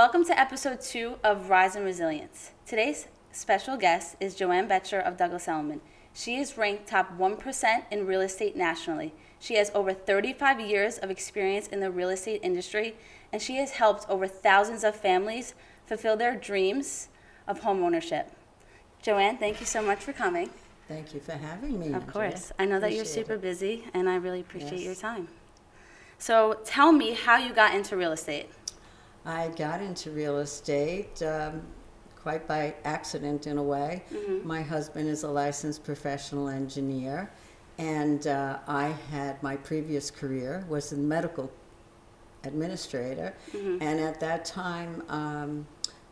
Welcome to episode 2 of Rise and Resilience. Today's special guest is Jo Ann Boettcher of Douglas Elliman. She is ranked top 1% in real estate nationally. She has over 35 years of experience in the real estate industry, and she has helped over thousands of families fulfill their dreams of home ownership. Jo Ann, thank you so much for coming. Thank you for having me, Of course. I know that you're super it. busy, and I really appreciate Yes. your time. So tell me how you got into real estate. I got into real estate quite by accident in a way. Mm-hmm. My husband is a licensed professional engineer, and I had my previous career was a medical administrator, Mm-hmm. and at that time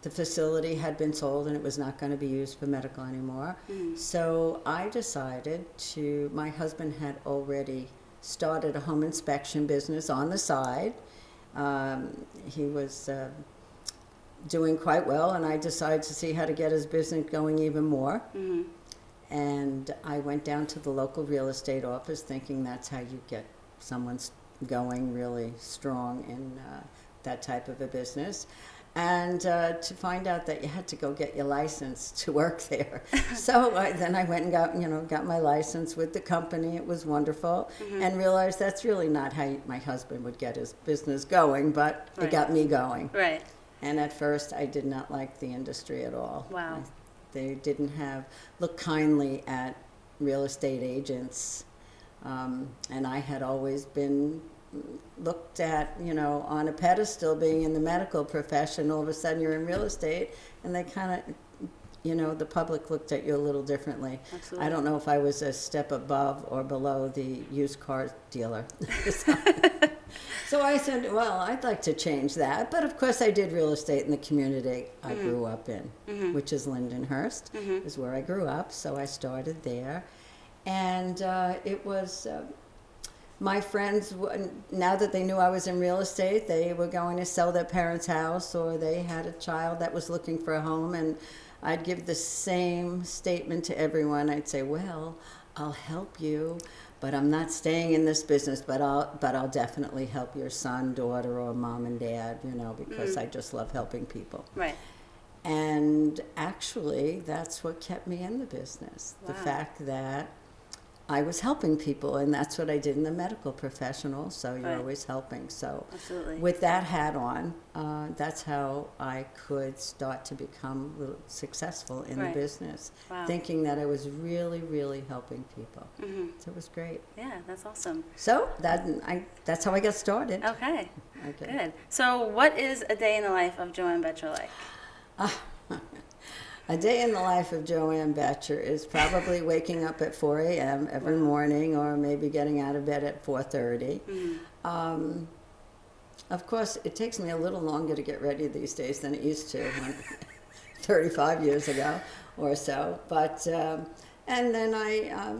the facility had been sold and it was not going to be used for medical anymore. Mm-hmm. So I decided to, my husband had already started a home inspection business on the side. He was doing quite well, and I decided to see how to get his business going even more. Mm-hmm. And I went down to the local real estate office thinking that's how you get someone going really strong in that type of a business. And to find out that you had to go get your license to work there. So then I went and got my license with the company. It was wonderful. Mm-hmm. And realized that's really not how my husband would get his business going, but Right. it got me going. Right. And at first I did not like the industry at all. Wow. They didn't look kindly at real estate agents. And I had always been looked at, on a pedestal being in the medical profession. All of a sudden you're in real estate, and they kind of, the public looked at you a little differently. Absolutely. I don't know if I was a step above or below the used car dealer. So I said, well, I'd like to change that. But of course I did real estate in the community I Mm-hmm. grew up in, Mm-hmm. which is Lindenhurst, Mm-hmm. is where I grew up. So I started there. And it was... my friends, now that they knew I was in real estate, they were going to sell their parents' house, or they had a child that was looking for a home, and I'd give the same statement to everyone. I'd say, well, I'll help you, but I'm not staying in this business, but I'll definitely help your son, daughter, or mom and dad, because Mm-hmm. I just love helping people. Right. And actually, that's what kept me in the business. The Wow. fact that I was helping people, and that's what I did in the medical professional, so you're Right. always helping. So Absolutely. with that hat on, that's how I could start to become a little successful in Right. the business, Wow. thinking that I was really, really helping people. Mm-hmm. So it was great. Yeah, that's awesome. So that's how I got started. Okay. Okay. Good. So what is a day in the life of Jo Ann Boettcher like? A day in the life of Jo Ann Boettcher is probably waking up at 4 a.m. every morning, or maybe getting out of bed at 4:30. Mm-hmm. Of course, it takes me a little longer to get ready these days than it used to 35 years ago or so. But and then I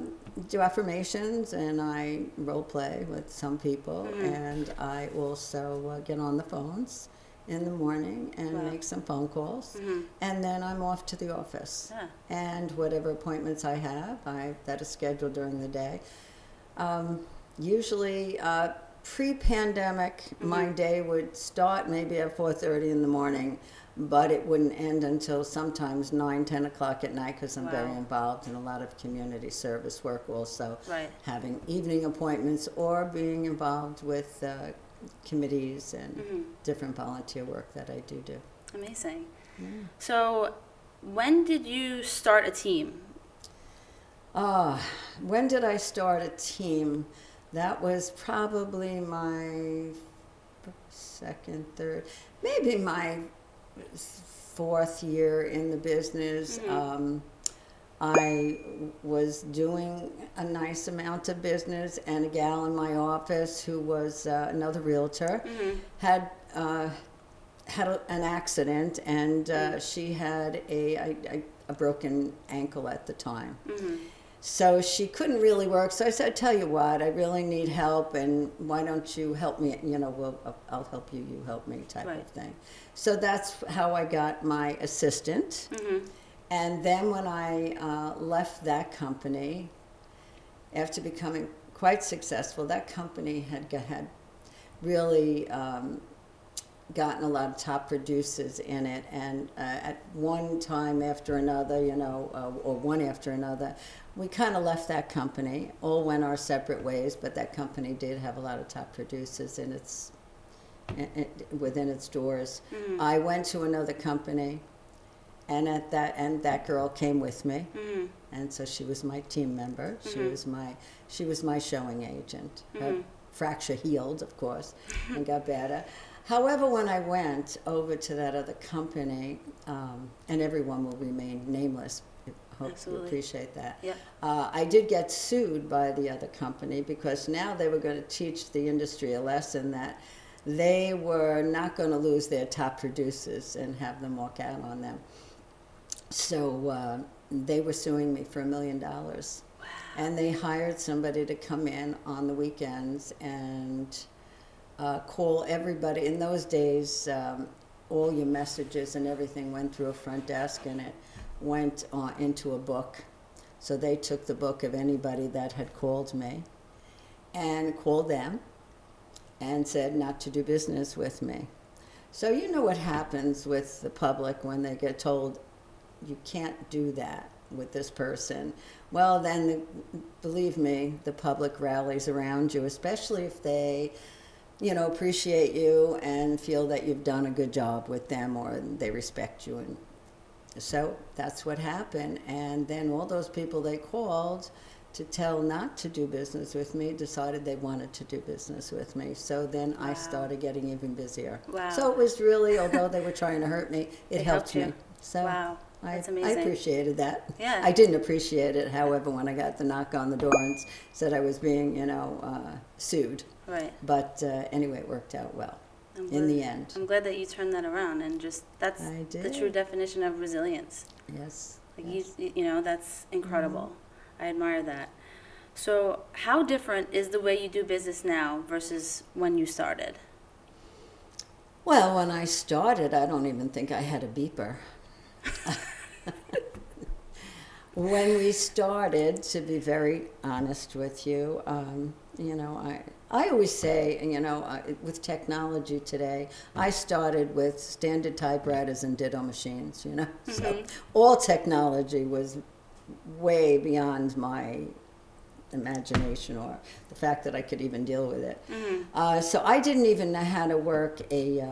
do affirmations, and I role play with some people, Mm-hmm. and I also get on the phones in the morning and Wow. make some phone calls, Mm-hmm. and then I'm off to the office. Yeah. And whatever appointments I have, that is scheduled during the day. Usually, pre-pandemic, my day would start maybe at 4:30 in the morning, but it wouldn't end until sometimes 9, 10 o'clock at night, because I'm very Wow. involved in a lot of community service work also, Right. having evening appointments or being involved with committees and Mm-hmm. different volunteer work that I do. Amazing. Yeah. So when did you start a team? When did I start a team? That was probably my second, third, maybe my fourth year in the business. Mm-hmm. I was doing a nice amount of business, and a gal in my office who was another realtor Mm-hmm. had an accident, and she had a broken ankle at the time. Mm-hmm. So she couldn't really work. So I said, tell you what, I really need help, and why don't you help me? I'll help you, you help me type Right. of thing. So that's how I got my assistant. Mm-hmm. And then when I left that company, after becoming quite successful, that company had really gotten a lot of top producers in it, and at one time after another, or one after another, we kind of left that company, all went our separate ways, but that company did have a lot of top producers within its doors. Mm-hmm. I went to another company, and that girl came with me, Mm-hmm. and so she was my team member. Mm-hmm. She was my showing agent. Her Mm-hmm. fracture healed, of course, and got better. However, when I went over to that other company, and everyone will remain nameless, I hope Absolutely. you appreciate that. Yep. I did get sued by the other company because now they were going to teach the industry a lesson that they were not going to lose their top producers and have them walk out on them. So they were suing me for $1 million. Wow. And they hired somebody to come in on the weekends and call everybody. In those days, all your messages and everything went through a front desk, and it went into a book. So they took the book of anybody that had called me and called them and said not to do business with me. So you know what happens with the public when they get told you can't do that with this person. Well, then, believe me, the public rallies around you, especially if they appreciate you and feel that you've done a good job with them, or they respect you. And so that's what happened. And then all those people they called to tell not to do business with me decided they wanted to do business with me. So then I started getting even busier. Wow. So it was really, although they were trying to hurt me, it helped you. me. So wow. That's I amazing. appreciated that. Yeah. I didn't appreciate it, however, when I got the knock on the door and said I was being, sued. Right. But anyway, it worked out well in the end. I'm glad that you turned that around, and that's I the did. true definition of resilience. Yes. Like yes. that's incredible. I admire that. So how different is the way you do business now versus when you started? Well, when I started, I don't even think I had a beeper. When we started, to be very honest with you, I always say, with technology today, I started with standard typewriters and ditto machines, Mm-hmm. So all technology was way beyond my imagination or the fact that I could even deal with it. Mm-hmm. So I didn't even know how to work a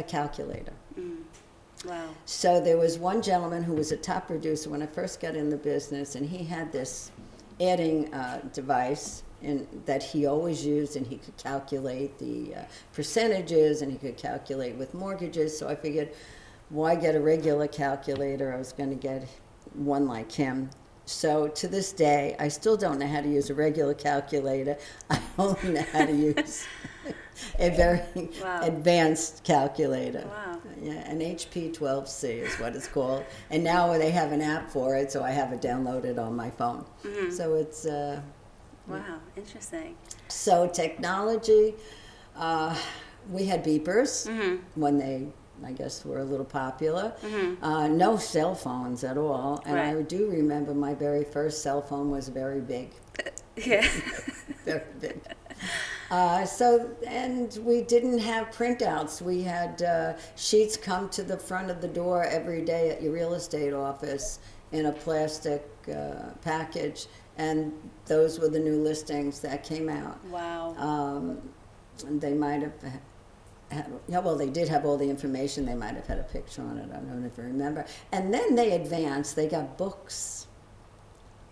calculator. Mm. Wow. So there was one gentleman who was a top producer when I first got in the business, and he had this adding device that he always used, and he could calculate the percentages, and he could calculate with mortgages. So I figured, why get a regular calculator? I was going to get one like him. So to this day, I still don't know how to use a regular calculator. I only know how to use a very advanced calculator. Wow. Yeah, an HP 12C is what it's called. And now they have an app for it, so I have it downloaded on my phone. Mm-hmm. So it's... wow, interesting. So technology, we had beepers Mm-hmm. when they... I guess were a little popular. Mm-hmm. No cell phones at all. And Right. I do remember my very first cell phone was very big. Yeah. Very big. And we didn't have printouts. We had sheets come to the front of the door every day at your real estate office in a plastic package. And those were the new listings that came out. Wow. They might have... they did have all the information. They might have had a picture on it. I don't even remember. And then they advanced. They got books.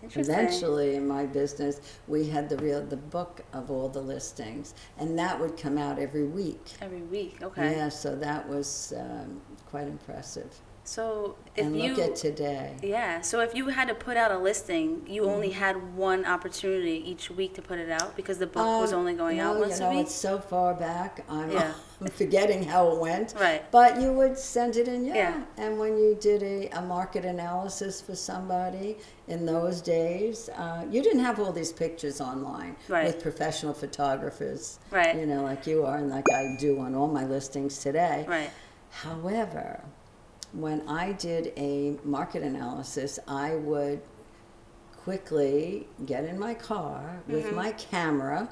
Interesting. Eventually, in my business, we had the book of all the listings, and that would come out every week. Every week, okay. Yeah, so that was quite impressive. So if and look at today. Yeah, so if you had to put out a listing, you only had one opportunity each week to put it out because the book was only going out once a week? It's so far back, I'm forgetting how it went. Right. But you would send it in, Yeah. And when you did a market analysis for somebody in those days, you didn't have all these pictures online with professional photographers, right. Like you are and like I do on all my listings today. Right. However, when I did a market analysis, I would quickly get in my car with my camera,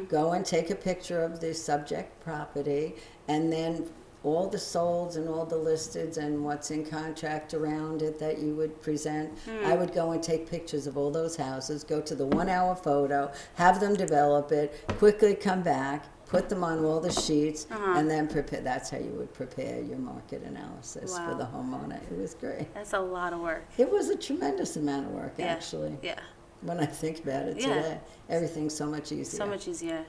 go and take a picture of the subject property, and then all the solds and all the listeds and what's in contract around it that you would present. I would go and take pictures of all those houses, go to the 1 hour photo, have them develop it, quickly come back, put them on all the sheets, and then prepare. That's how you would prepare your market analysis for the homeowner. It was great. That's a lot of work. It was a tremendous amount of work, actually. Yeah. When I think about it today, everything's so much easier. So much easier.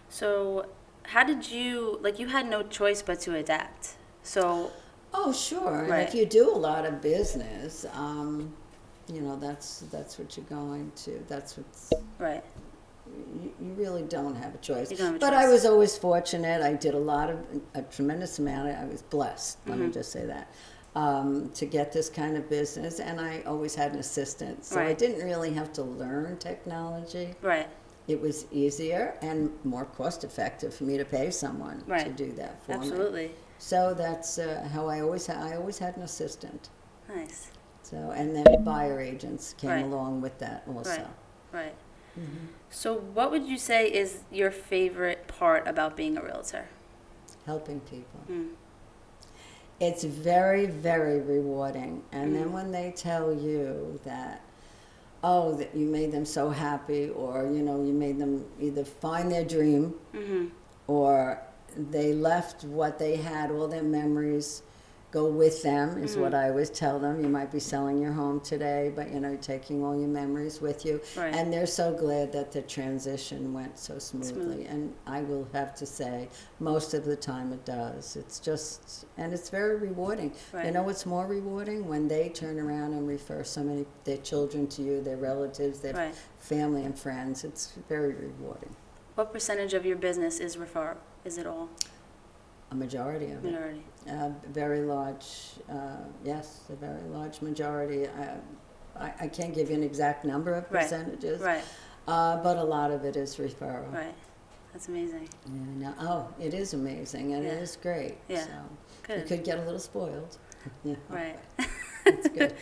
So how did you, like, you had no choice but to adapt. So. Oh, sure. Right. And if you do a lot of business, you know, that's what you're going to. That's what's. Right. You really don't have a choice. You don't have a but choice. I was always fortunate. I did a tremendous amount. I was blessed. Let me just say that. To get this kind of business, and I always had an assistant, so I didn't really have to learn technology. Right. It was easier and more cost effective for me to pay someone to do that for me. Absolutely. So that's how I always had an assistant. Nice. So, and then buyer agents came along with that also. Right. So what would you say is your favorite part about being a realtor? Helping people. It's very, very rewarding. And then when they tell you that, oh, that you made them so happy, or, you know, you made them either find their dream, or they left what they had, all their memories go with them, is what I always tell them. You might be selling your home today, but, you know, you're taking all your memories with you. Right. And they're so glad that the transition went so smoothly. And I will have to say, most of the time it does. It's just, and it's very rewarding. Right. You know what's more rewarding? When they turn around and refer so many, their children to you, their relatives, their family and friends. It's very rewarding. What percentage of your business is referral? Is it all? A majority of it. Very large, yes, a very large majority. I can't give you an exact number of percentages, but a lot of it is referral. Right, that's amazing. Yeah, it is amazing, and it is great. Yeah, so good. You could get a little spoiled. Right. It's good.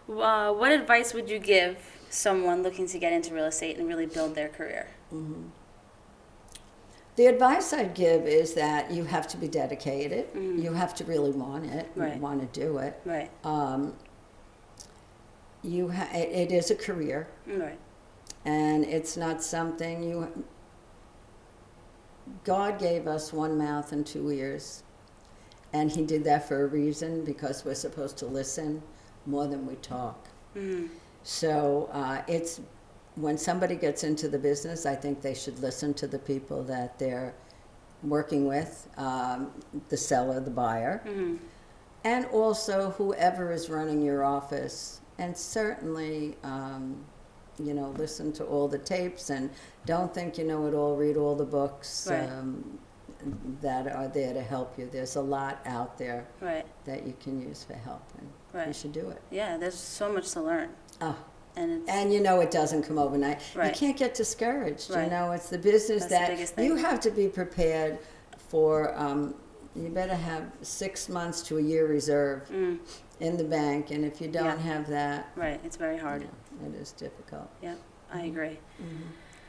What advice would you give someone looking to get into real estate and really build their career? The advice I'd give is that you have to be dedicated. You have to really want it. You want to do it. Right. It is a career. Right. And it's not something God gave us one mouth and 2 ears. And he did that for a reason, because we're supposed to listen more than we talk. So it's, when somebody gets into the business, I think they should listen to the people that they're working with, the seller, the buyer, and also whoever is running your office. And certainly, you know, listen to all the tapes, and don't think you know it all. Read all the books that are there to help you. There's a lot out there that you can use for help, and you should do it. Yeah, there's so much to learn. And you know it doesn't come overnight. Right. You can't get discouraged. You know, it's the business That's that you have to be prepared for. You better have 6 months to a year reserve in the bank, and if you don't have that, it's very hard. It is difficult. Yep, I agree.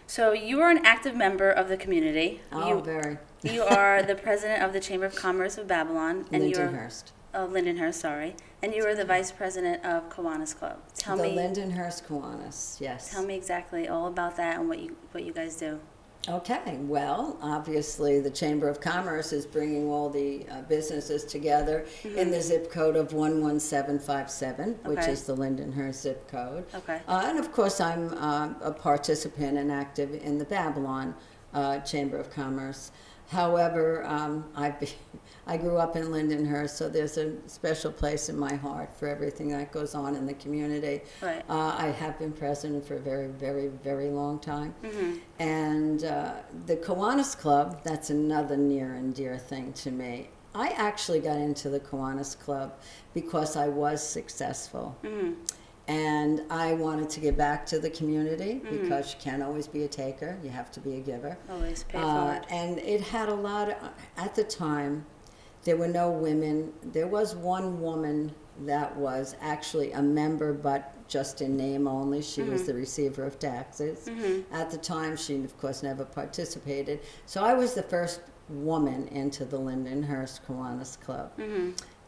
So you are an active member of the community. Very. You are the president of the Chamber of Commerce of Babylon, and Lindenhurst. Lindenhurst, sorry. And you are the vice president of Kiwanis Club. Tell me. The Lindenhurst Kiwanis, yes. Tell me exactly all about that and what you guys do. Okay, well, obviously the Chamber of Commerce is bringing all the businesses together in the zip code of 11757, which is the Lindenhurst zip code. Okay. And of course, I'm a participant and active in the Babylon Chamber of Commerce. However, I grew up in Lindenhurst, so there's a special place in my heart for everything that goes on in the community. Right. I have been president for a very, very, very long time. And the Kiwanis Club, that's another near and dear thing to me. I actually got into the Kiwanis Club because I was successful. And I wanted to give back to the community, because you can't always be a taker. You have to be a giver. Always pay forward. And it had a lot of, at the time, there were no women. There was one woman that was actually a member, but just in name only. She was the receiver of taxes. At the time, she, of course, never participated. So I was the first woman into the Lindenhurst Kiwanis Club.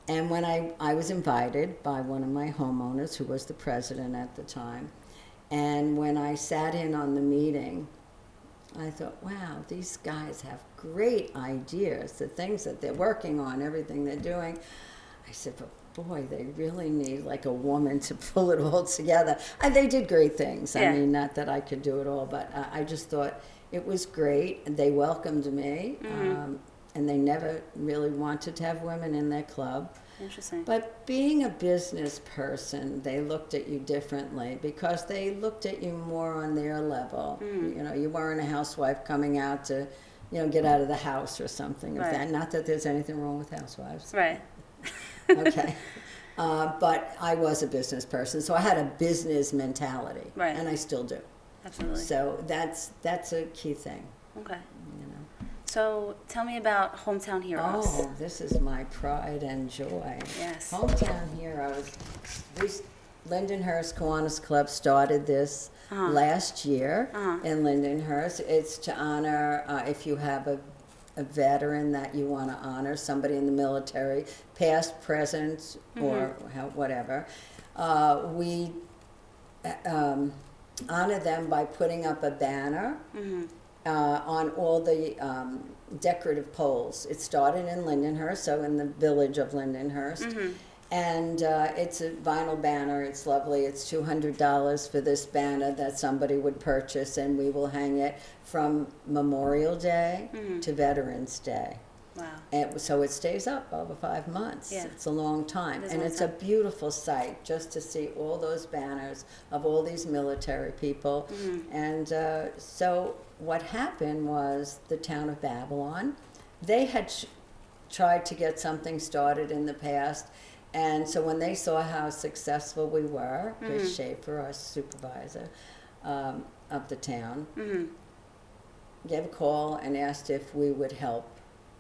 And when I was invited by one of my homeowners, who was the president at the time, and when I sat in on the meeting, I thought, wow, these guys have great ideas, the things that they're working on, everything they're doing. I said, but boy, they really need like a woman to pull it all together. And they did great things. Yeah. I mean, not that I could do it all, but I just thought it was great. And they welcomed me, and they never really wanted to have women in their club. Interesting. But being a business person, they looked at you differently because they looked at you more on their level. You know, you weren't a housewife coming out to, you know, get out of the house or something. Right. That. Not that there's anything wrong with housewives. Right. Okay. But I was a business person, so I had a business mentality. Right. And I still do. Absolutely. So that's a key thing. Okay. You know. So tell me about Hometown Heroes. Oh, this is my pride and joy. Yes. Hometown Heroes. Lindenhurst Kiwanis Club started this last year in Lindenhurst. It's to honor if you have a veteran that you want to honor, somebody in the military, past, present, or whatever. We honor them by putting up a banner on all the decorative poles. It started in Lindenhurst, so in the village of Lindenhurst. And it's a vinyl banner. It's lovely. It's $200 for this banner that somebody would purchase, and we will hang it from Memorial Day to Veterans Day. Wow. And so it stays up over 5 months. Yeah. It's a long time. It is a And long it's time. a beautiful sight just to see all those banners of all these military people. And so what happened was the town of Babylon, they had tried to get something started in the past. And so when they saw how successful we were, Chris Schaefer, our supervisor of the town, gave a call and asked if we would help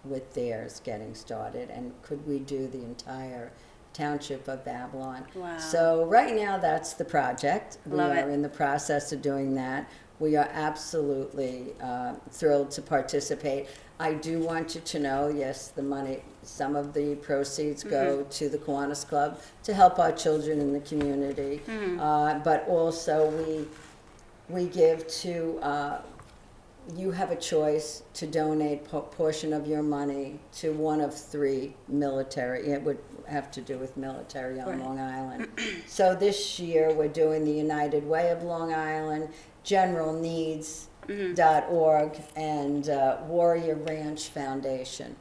with theirs getting started, and could we do the entire township of Babylon. Wow. So right now that's the project. Love we are it. in the process of doing that. We are absolutely thrilled to participate. I do want you to know, yes, the money, some of the proceeds go to the Kiwanis Club to help our children in the community, but also we give to, you have a choice to donate portion of your money to one of 3 military. It would have to do with military on Right. Long Island. So this year we're doing the United Way of Long Island, generalneeds.org, and Warrior Ranch Foundation.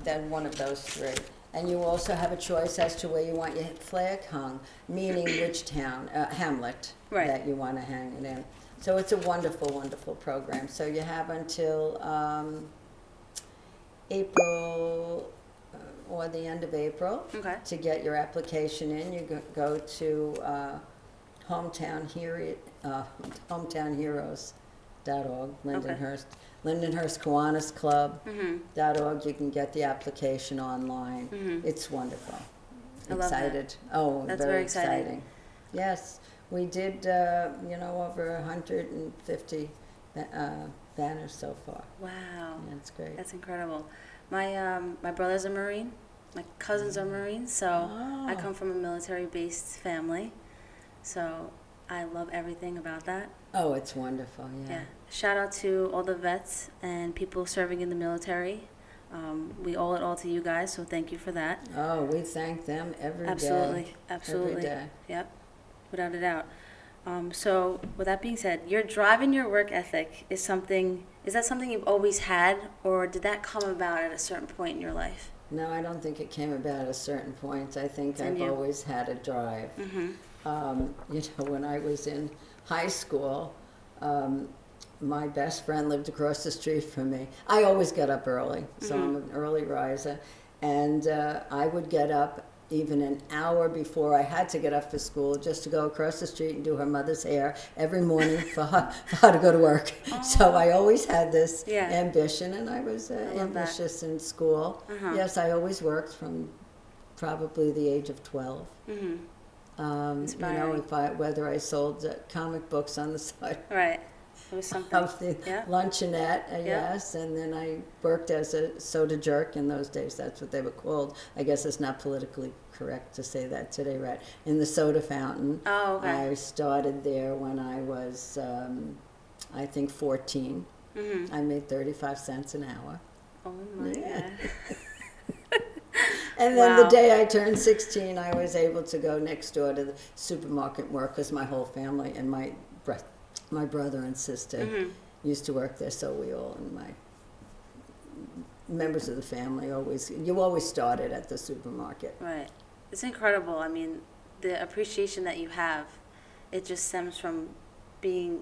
Then one of those 3. And you also have a choice as to where you want your flag hung, meaning which town, hamlet, Right. that you want to hang it in. So it's a wonderful, wonderful program. So you have until April, or the end of April, Okay. to get your application in. You go to hometownheroes.org, Lindenhurst, Lindenhurst Kiwanis Club.org. You can get the application online. It's wonderful. I love that. Excited. Oh, That's very very exciting. exciting. Yes, we did, over 150 banners so far. Wow. That's great. That's incredible. My brother's a Marine. My cousins are Marines, so I Oh. come from a military-based family. So I love everything about that. Oh, it's wonderful, Yeah. Shout out to all the vets and people serving in the military. We owe it all to you guys, so thank you for that. Oh, we thank them every day. Absolutely. Absolutely. Every day. Yep. Without a doubt. So with that being said, your drive and your work ethic is that something you've always had, or did that come about at a certain point in your life? No, I don't think it came about at a certain point. I think It's in I've you. always had a drive. When I was in high school, my best friend lived across the street from me. I always got up early, so I'm an early riser. And I would get up even an hour before I had to get up for school just to go across the street and do her mother's hair every morning for her to go to work. So I always had this Yeah. ambition, and I was love that. ambitious in school. Yes, I always worked from probably the age of 12. Inspiring. Whether I sold comic books on the side, Right. It was something. of the Yeah. luncheonette, Yeah. yes, and then I worked as a soda jerk in those days. That's what they were called. I guess it's not politically correct to say that today, right? In the soda fountain. Oh, okay. I started there when I was, I think, 14. Mm-hmm. I made 35 cents an hour. Oh my Yeah. God. And then the Wow. day I turned 16, I was able to go next door to the supermarket and work because my whole family and my brother and sister Mm-hmm. used to work there, so we all, and my members of the family you always started at the supermarket. Right. It's incredible. I mean, the appreciation that you have, it just stems from being,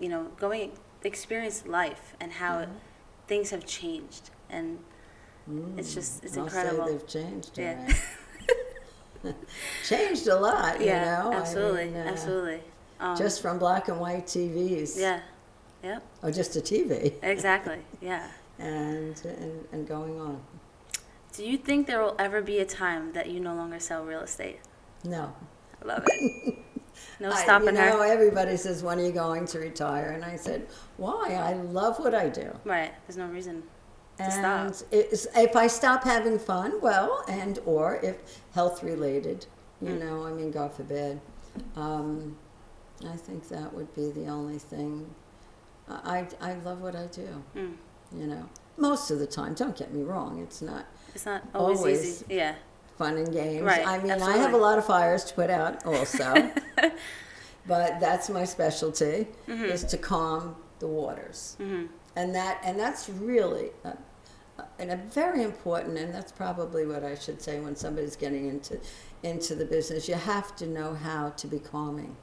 experience life and how things have changed. And it's I'll incredible. say they've changed, Yeah. right? Changed a lot, Yeah, you know? absolutely. I mean, Absolutely. just from black and white TVs. Yeah. Yep. Or just a TV. Exactly. Yeah. and going on. Do you think there will ever be a time that you no longer sell real estate? No. I love it. No stopping You know, her. everybody says, when are you going to retire? And I said, why? I love what I do. Right. There's no reason to And stop. if I stop having fun, well, or if health related, I mean, God forbid, I think that would be the only thing. I love what I do, most of the time. Don't get me wrong. It's not always always easy. Yeah. fun and games. Right, I mean, I absolutely. have a lot of fires to put out also, but that's my specialty, is to calm the waters. And that's really a very important, and that's probably what I should say when somebody's getting into the business. You have to know how to be calming.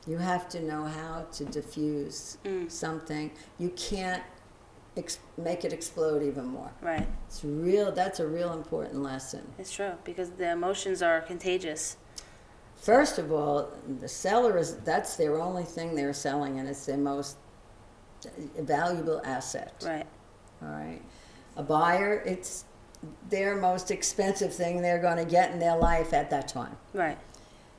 You have to know how to diffuse something. You can't make it explode even more. Right. That's a real important lesson. It's true, because the emotions are contagious. First of all, the seller that's their only thing they're selling, and it's their most valuable asset. Right. All right. A buyer, it's their most expensive thing they're going to get in their life at that time. Right.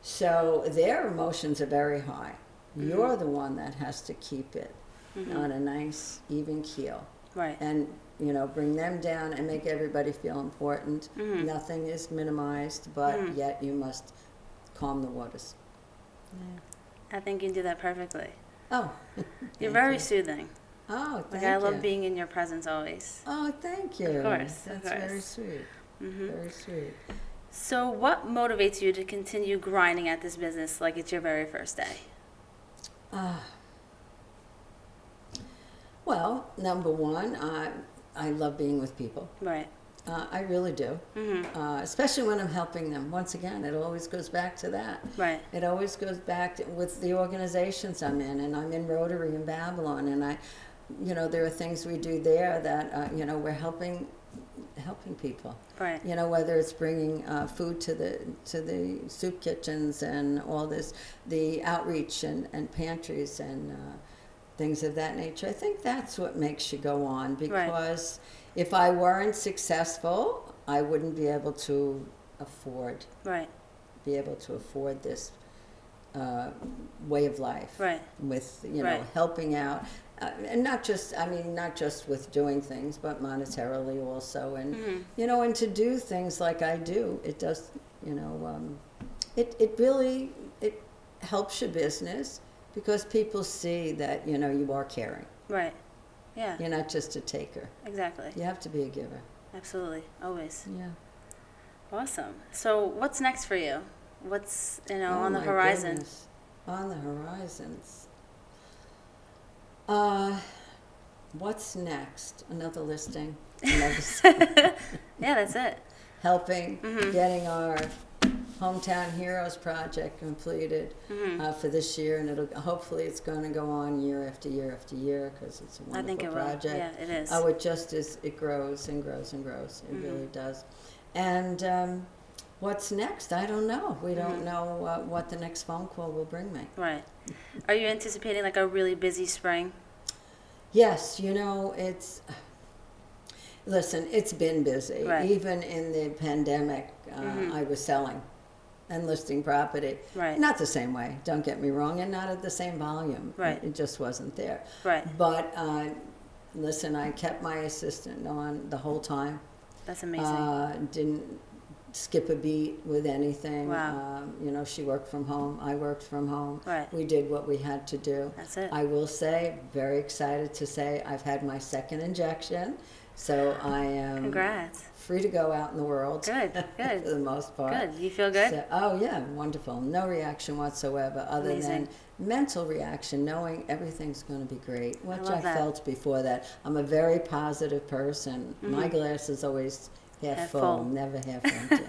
So their emotions are very high. You're the one that has to keep it on a nice, even keel. Right. And, bring them down and make everybody feel important. Nothing is minimized, but yet you must calm the waters. I think you do that perfectly. Oh, You're very soothing. Oh, thank I you. love being in your presence always. Oh, thank you. Of course, That's of course. very sweet. Very sweet. So what motivates you to continue grinding at this business like it's your very first day? Well, number one, I love being with people. Right. I really do. Especially when I'm helping them. Once again, it always goes back to that. Right. It always goes back to, with the organizations I'm in, and I'm in Rotary in Babylon, and there are things we do there that, we're helping people. Right. Whether it's bringing food to the soup kitchens and all this, the outreach and pantries and things of that nature. I think that's what makes you go on, because if I weren't successful, I wouldn't be able to afford this way of life. Right. With Right. helping out. And not just with doing things, but monetarily also, and and to do things like I do, it does, it really helps your business, because people see that you are caring. Right. Yeah. You're not just a taker. Exactly. You have to be a giver. Absolutely. Always. Yeah. Awesome. So what's next for you? What's on the my horizon? goodness. On the horizons. What's next? Another listing. Yeah, that's it. Helping, getting our Hometown Heroes project completed for this year, and hopefully it's going to go on year after year after year, because it's a I think wonderful it will. project. Yeah, it is. Oh, it grows and grows and grows. It really does. And what's next? I don't know. We don't know what the next phone call will bring me. Right. Are you anticipating like a really busy spring? Yes, it's been busy. Right. Even in the pandemic, I was selling. and listing property. Right. Not the same way, don't get me wrong, and not at the same volume. Right. It just wasn't there. Right. But listen, I kept my assistant on the whole time. That's amazing. Didn't skip a beat with anything. Wow. She worked from home. I worked from home. Right. We did what we had to do. That's it. I will say, very excited to say, I've had my second injection, so I am Congrats. free to go out in the world. Good, good. For the most part. Good. You feel good? So, oh yeah, wonderful. No reaction whatsoever, other Amazing. than mental reaction, knowing everything's going to be great, which love I that. felt before that. I'm a very positive person. My glass is always half full, never half empty.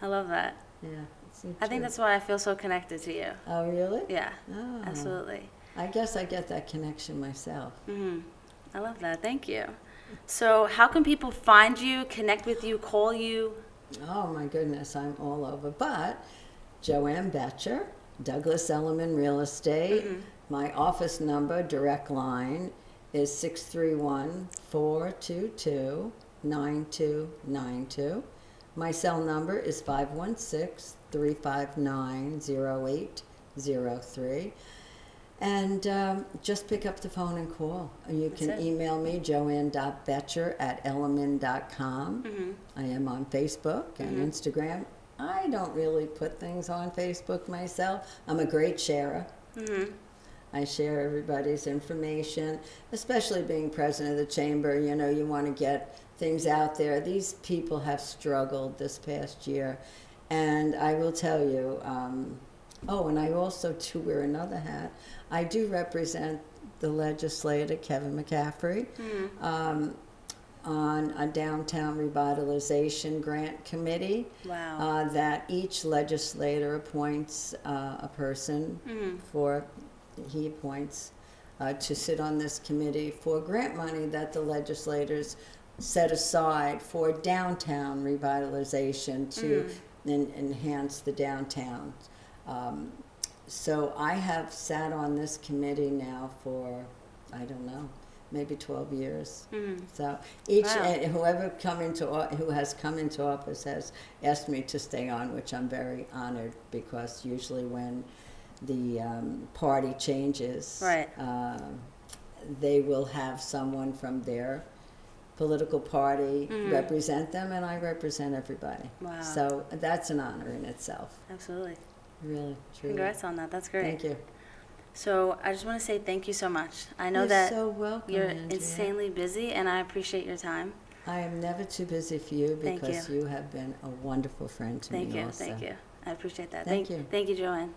I love that. Yeah, it's I think that's why I feel so connected to you. Oh, really? Yeah, Oh. absolutely. I guess I get that connection myself. I love that. Thank you. So how can people find you, connect with you, call you? Oh my goodness, I'm all over. But Jo Ann Boettcher, Douglas Elliman Real Estate. My office number, direct line, is 631-422-9292. My cell number is 516-359-0803. And just pick up the phone and call. You can email me, joann.boettcher@elliman.com. I am on Facebook and Instagram. I don't really put things on Facebook myself. I'm a great sharer. I share everybody's information, especially being president of the chamber. You want to get things out there. These people have struggled this past year. And I will tell you, and I also do wear another hat. I do represent the legislator, Kevin McCaffrey, on a downtown revitalization grant committee. Wow. That each legislator appoints a person he appoints to sit on this committee for grant money that the legislators set aside for downtown revitalization to enhance the downtown. So I have sat on this committee now for, I don't know, maybe 12 years. So each whoever who has come into office has asked me to stay on, which I'm very honored, because usually when the party changes, they will have someone from their political party represent them, and I represent everybody. Wow. So that's an honor in itself. Absolutely. Really, truly. Congrats on that. That's great. Thank you. So I just want to say thank you so much. I know You're that so welcome, you're Andrea. insanely busy, and I appreciate your time. I am never too busy for you, Thank because you. you have been a wonderful friend to me also. Thank you. I appreciate that. Thank you. Thank you, Jo Ann.